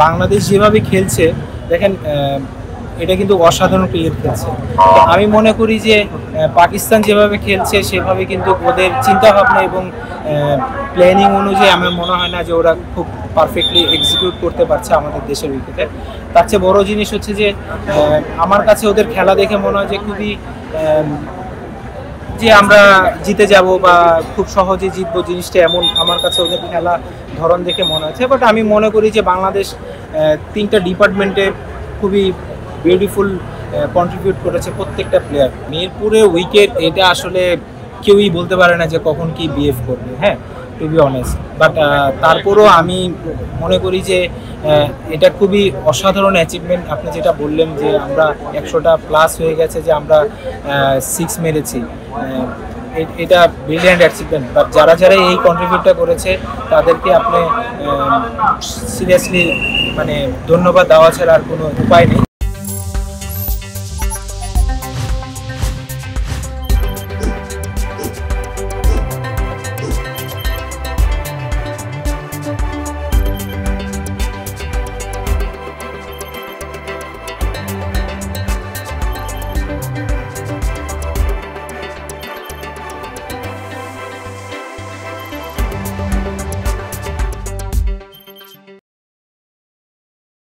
বাংলাদেশ যেভাবে খেলছে দেখেন, এটা কিন্তু অসাধারণ ক্রিকেট খেলছে। তো আমি মনে করি যে পাকিস্তান যেভাবে খেলছে সেভাবে কিন্তু ওদের চিন্তাভাবনা এবং প্ল্যানিং অনুযায়ী আমার মনে হয় না যে ওরা খুব পারফেক্টলি এক্সিকিউট করতে পারছে আমাদের দেশের উইকেটে। তার চেয়ে বড় জিনিস হচ্ছে যে আমার কাছে ওদের খেলা দেখে মনে হয় যে খুবই যে আমরা জিতে যাব বা খুব সহজে জিতবো, জিনিসটা এমন আমার কাছে ওদের খেলা ধরন দেখে মনে হচ্ছে। বাট আমি মনে করি যে বাংলাদেশ তিনটা ডিপার্টমেন্টে খুবই বিউটিফুল কন্ট্রিবিউট করেছে প্রত্যেকটা প্লেয়ার। মিরপুরে উইকেট এটা আসলে কেউই বলতে পারে না যে কখন কি বিহেভ করবে, হ্যাঁ, টু বি অনেস্ট। বাট তারপরও আমি মনে করি যে এটা খুবই অসাধারণ অ্যাচিভমেন্ট। আপনি যেটা বললেন যে আমরা 100টা প্লাস হয়ে গেছে, যে আমরা 6 মেরেছি, এটা ব্রিলিয়ান্ট অ্যাচিভমেন্ট। বাট যারা যারা এই কন্ট্রিবিউটটা করেছে তাদেরকে আপনি সিরিয়াসলি মানে ধন্যবাদ দেওয়া ছাড়া আর কোনো উপায় নেই।